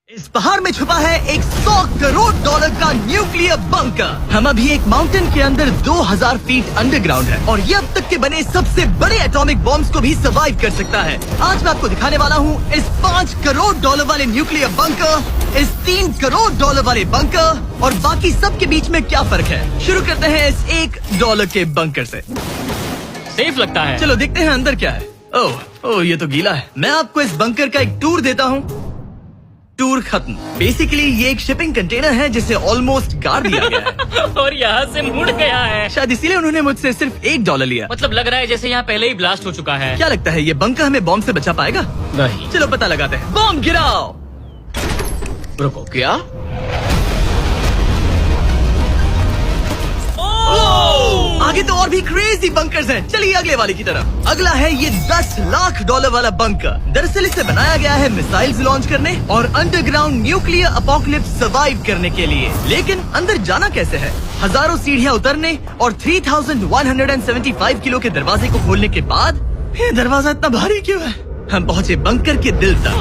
इस पहाड़ में छुपा है एक 100 करोड़ डॉलर का न्यूक्लियर बंकर। हम अभी एक माउंटेन के अंदर 2000 फीट अंडरग्राउंड है और ये अब तक के बने सबसे बड़े एटॉमिक बॉम्ब्स को भी सर्वाइव कर सकता है। आज मैं आपको दिखाने वाला हूँ इस 5 करोड़ डॉलर वाले न्यूक्लियर बंकर, इस 3 करोड़ डॉलर वाले बंकर और बाकी सब के बीच में क्या फर्क है। शुरू करते हैं इस $1 के बंकर से। सेफ लगता है। चलो देखते हैं अंदर क्या है। ओह ये तो गीला है। मैं आपको इस बंकर का एक टूर देता हूँ। टूर खत्म। बेसिकली ये एक शिपिंग कंटेनर है जिसे ऑलमोस्ट गाड़ दिया गया है और यहाँ से मुड़ गया है। शायद इसीलिए उन्होंने मुझसे सिर्फ $1 लिया। मतलब लग रहा है जैसे यहाँ पहले ही ब्लास्ट हो चुका है। क्या लगता है ये बंकर हमें बॉम्ब से बचा पाएगा? नहीं। चलो पता लगाते हैं। बॉम्ब गिराओ। रुको, क्या? आगे तो और भी क्रेजी बंकर्स हैं। चलिए अगले वाले की तरफ। अगला है ये $10 लाख वाला बंकर। दरअसल इसे बनाया गया है मिसाइल्स लॉन्च करने और अंडरग्राउंड न्यूक्लियर अपोकलिप्स सर्वाइव करने के लिए। लेकिन अंदर जाना कैसे है? हजारों सीढ़ियाँ उतरने और 3175 किलो के दरवाजे को खोलने के बाद ये दरवाजा इतना भारी क्यों है? हम पहुँचे बंकर के दिल तक।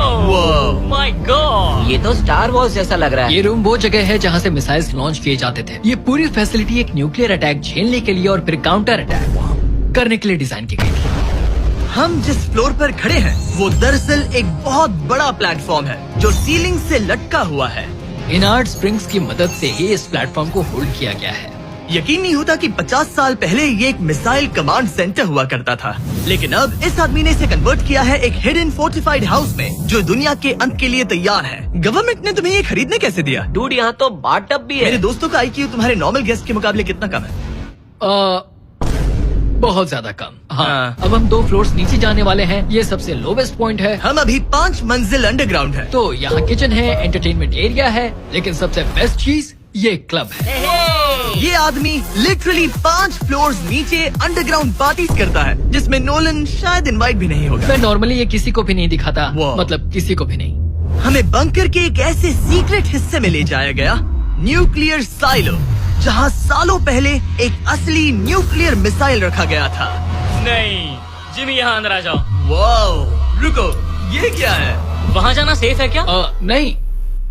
माय गॉड, ये तो स्टार वॉर्स जैसा लग रहा है। ये रूम वो जगह है जहाँ से मिसाइल्स लॉन्च किए जाते थे। ये पूरी फैसिलिटी एक न्यूक्लियर अटैक झेलने के लिए और फिर काउंटर अटैक करने के लिए डिजाइन की गई थी। हम जिस फ्लोर पर खड़े हैं वो दरअसल एक बहुत बड़ा प्लेटफॉर्म है जो सीलिंग से लटका हुआ है। इनार्ड स्प्रिंग्स की मदद से ही इस प्लेटफॉर्म को होल्ड किया गया है। यकीन नहीं होता कि 50 साल पहले ये एक मिसाइल कमांड सेंटर हुआ करता था, लेकिन अब इस आदमी ने इसे कन्वर्ट किया है एक हिडन फोर्टिफाइड हाउस में जो दुनिया के अंत के लिए तैयार है। गवर्नमेंट ने तुम्हें ये खरीदने कैसे दिया? डूड, यहाँ तो बाथटब भी है। मेरे दोस्तों का IQ तुम्हारे नॉर्मल गेस्ट के मुकाबले कितना कम है? बहुत ज्यादा कम। हाँ। हाँ। अब हम 2 फ्लोर्स नीचे जाने वाले हैं। ये सबसे लोवेस्ट पॉइंट है। हम अभी 5 मंजिल अंडरग्राउंड है। तो यहाँ किचन है, एंटरटेनमेंट एरिया है, लेकिन सबसे बेस्ट चीज ये क्लब है। ये आदमी लिटरली 5 फ्लोर्स नीचे अंडरग्राउंड पार्टीज करता है जिसमें नोलन शायद इनवाइट भी नहीं होगा। मैं नॉर्मली ये किसी को भी नहीं दिखाता। वाह। मतलब किसी को भी नहीं। हमें बंकर के एक ऐसे सीक्रेट हिस्से में ले जाया गया, न्यूक्लियर साइलो, जहां सालों पहले एक असली न्यूक्लियर मिसाइल रखा गया था। नहीं, जिमी यहाँ अंदर आ जाओ। वाओ, रुको, ये क्या है? वहाँ जाना सेफ है क्या? नहीं।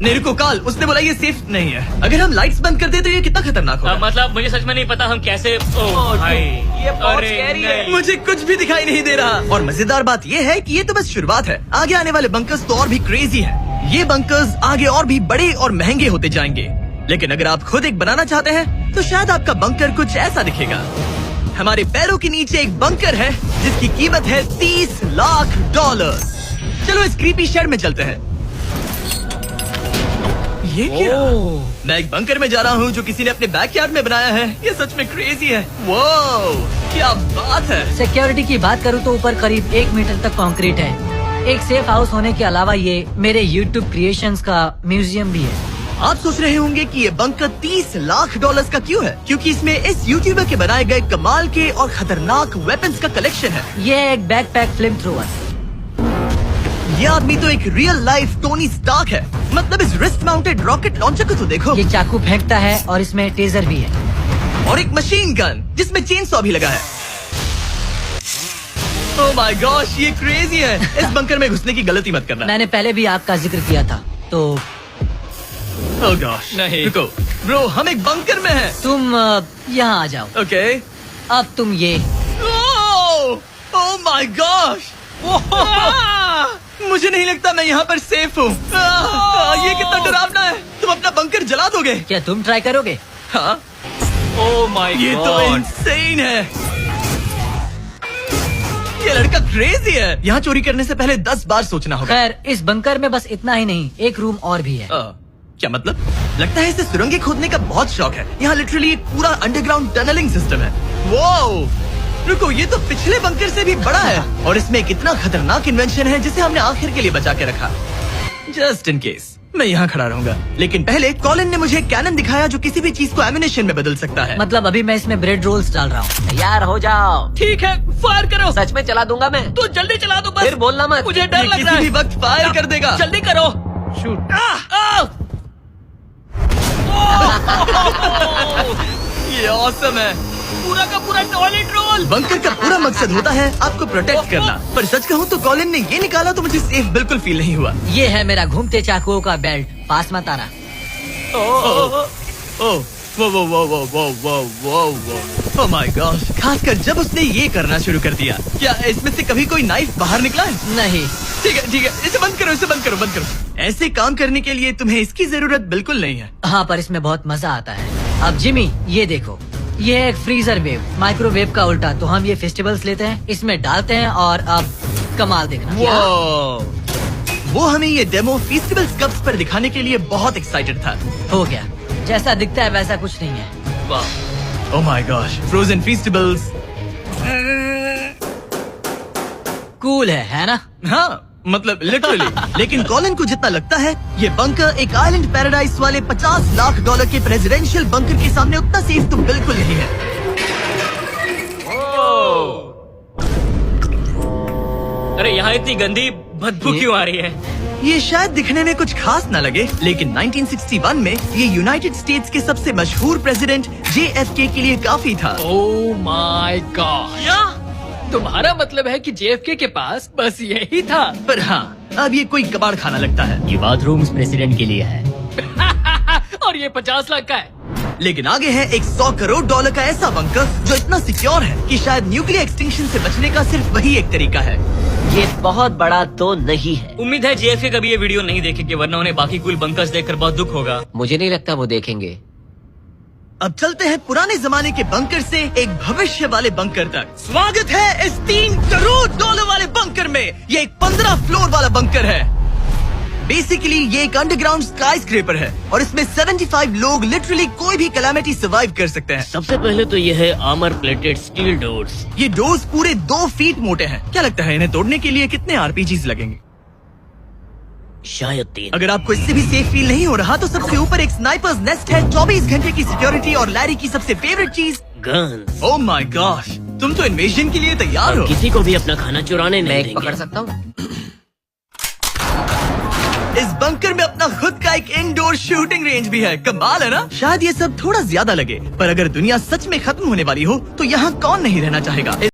नहीं रुको काल, उसने बोला ये सेफ नहीं है। अगर हम लाइट्स बंद कर दे तो ये कितना खतरनाक होगा? मतलब मुझे सच में नहीं पता हम कैसे। ओह भाई, ये बहुत अरे स्कैरी है। नहीं। मुझे कुछ भी दिखाई नहीं दे रहा। और मजेदार बात ये है कि ये तो बस शुरुआत है। आगे आने वाले बंकर्स तो और भी क्रेजी हैं। ये बंकर्स आगे और भी बड़े और महंगे होते जाएंगे। लेकिन अगर आप खुद एक बनाना चाहते हैं तो शायद आपका बंकर कुछ ऐसा दिखेगा। हमारे पैरों के नीचे एक बंकर है जिसकी कीमत है $30 लाख। चलो इस क्रीपी शेड में चलते हैं। ये क्या? मैं एक बंकर में जा रहा हूँ जो किसी ने अपने बैकयार्ड में बनाया है। ये सच में क्रेजी है। वाओ, क्या बात है। सिक्योरिटी की बात करूँ तो ऊपर करीब 1 मीटर तक कंक्रीट है। एक सेफ हाउस होने के अलावा ये मेरे YouTube क्रिएशंस का म्यूजियम भी है। आप सोच रहे होंगे कि ये बंकर $30 लाख का क्यों है? क्योंकि इसमें इस यूट्यूबर के बनाए गए कमाल के और खतरनाक वेपन्स का कलेक्शन है। ये एक बैकपैक फ्लेम थ्रोवर। ये आदमी तो एक रियल लाइफ टोनी स्टार्क है। मतलब इस रिस्ट माउंटेड रॉकेट लॉन्चर को तो देखो। ये चाकू फेंकता है और इसमें टेजर भी है। और एक मशीन गन जिसमें चेन सॉ भी लगा है। ओह माय गॉश, ये क्रेजी है। इस बंकर में घुसने की गलती मत करना। मैंने पहले भी आग का जिक्र किया था। तो ओह गॉश, नहीं। रुको ब्रो, हम एक बंकर में हैं। तुम यहाँ आ जाओ। ओके। अब तुम ये ओह माय गॉश, मुझे नहीं लगता मैं यहाँ पर सेफ हूँ। ये कितना डरावना है। तुम अपना बंकर जला दोगे? क्या तुम ट्राई करोगे? हाँ, ओह माय ये तो गॉड, इंसेन है। ये लड़का क्रेजी है। यहाँ चोरी करने से पहले 10 बार सोचना होगा। खैर, इस बंकर में बस इतना ही नहीं, एक रूम और भी है। क्या मतलब? लगता है इसे सुरंगें खोदने का बहुत शौक है। यहाँ लिटरली एक पूरा अंडरग्राउंड टनलिंग सिस्टम है। वाओ, रुको, ये तो पिछले बंकर से भी बड़ा है और इसमें एक इतना खतरनाक इन्वेंशन है जिसे हमने आखिर के लिए बचा के रखा। जस्ट इन केस मैं यहाँ खड़ा रहूंगा। लेकिन पहले कॉलिन ने मुझे कैनन दिखाया जो किसी भी चीज को एम्यूनेशन में बदल सकता है। मतलब अभी मैं इसमें ब्रेड रोल्स डाल रहा हूँ। तैयार हो जाओ। ठीक है, फायर करो। सच में चला दूंगा मैं। तो जल्दी चला दो बस। फिर बोलना मत। मुझे डर ये लग रहा किसी भी है। वक्त फायर कर देगा। जल्दी करो। शूट। ये ऑसम है। पूरा का पूरा टॉयलेट रोल। बंकर का पूरा मकसद होता है आपको प्रोटेक्ट करना, पर सच कहूँ तो कॉलिन ने ये निकाला तो मुझे सेफ बिल्कुल फील नहीं हुआ। ये है मेरा घूमते चाकुओं का बेल्ट, पास मत आना। ओह माय गॉड, खासकर जब उसने ये करना शुरू कर दिया। क्या इसमें से कभी कोई नाइफ बाहर निकला है? नहीं। ठीक है, इसे बंद करो, इसे बंद करो। ऐसे काम करने के लिए तुम्हें इसकी जरूरत बिल्कुल नहीं है। हाँ, पर इसमें बहुत मजा आता है। अब जिमी, ये देखो, ये है एक फ्रीजर वेव, माइक्रोवेव का उल्टा। तो हम ये फेस्टिवल्स लेते हैं, इसमें डालते हैं और अब कमाल देखना। वो हमें ये डेमो फेस्टिवल कप्स पर दिखाने के लिए बहुत एक्साइटेड था। हो गया, जैसा दिखता है वैसा कुछ नहीं है। Oh my gosh, frozen festivals. Cool है ना? हाँ, मतलब लिटरली। लेकिन कॉलिन को जितना लगता है ये बंकर एक आइलैंड पैराडाइज वाले $50 लाख के प्रेसिडेंशियल बंकर के सामने उतना सेफ तो बिल्कुल नहीं है। अरे यहाँ इतनी गंदी बदबू क्यों आ रही है? ये शायद दिखने में कुछ खास ना लगे, लेकिन 1961 में ये यूनाइटेड स्टेट्स के सबसे मशहूर प्रेसिडेंट JFK के लिए काफी था। ओह माय गॉड, क्या? तुम्हारा मतलब है कि JFK के पास बस यही था? पर हाँ, अब ये कोई कबाड़ खाना लगता है। ये बाथरूम प्रेसिडेंट के लिए है। और ये 50 लाख का है। लेकिन आगे है एक $100 करोड़ का ऐसा बंकर जो इतना सिक्योर है कि शायद न्यूक्लियर एक्सटिंक्शन से बचने का सिर्फ वही एक तरीका है। ये बहुत बड़ा तो नहीं है। उम्मीद है JFK कभी ये वीडियो नहीं देखेंगे, वरना उन्हें बाकी कूल बंकर्स देखकर बहुत दुख होगा। मुझे नहीं लगता वो देखेंगे। अब चलते हैं पुराने जमाने के बंकर से एक भविष्य वाले बंकर तक। स्वागत है इस $3 करोड़ वाले बंकर में। ये एक 15 फ्लोर वाला बंकर है। बेसिकली ये एक अंडरग्राउंड स्काई स्क्रेपर है और इसमें 75 लोग लिटरली कोई भी कैलामिटी सर्वाइव कर सकते हैं। सबसे पहले तो ये है आर्मर प्लेटेड स्टील डोर्स। ये डोर्स पूरे 2 फीट मोटे हैं। क्या लगता है इन्हें तोड़ने के लिए कितने RPGs लगेंगे? शायद 3। अगर आपको इससे भी सेफ फील नहीं हो रहा तो सबसे ऊपर एक स्नाइपर्स नेस्ट है, 24 घंटे की सिक्योरिटी और लैरी की सबसे फेवरेट चीज गन्स। ओह माय गॉश, तुम तो इन्वेजन के लिए तैयार हो। किसी को भी अपना खाना चुराने मैं नहीं एक देंगे। पकड़ सकता हूँ? इस बंकर में अपना खुद का एक इंडोर शूटिंग रेंज भी है। कमाल है ना? शायद ये सब थोड़ा ज्यादा लगे, पर अगर दुनिया सच में खत्म होने वाली हो तो यहाँ कौन नहीं रहना चाहेगा।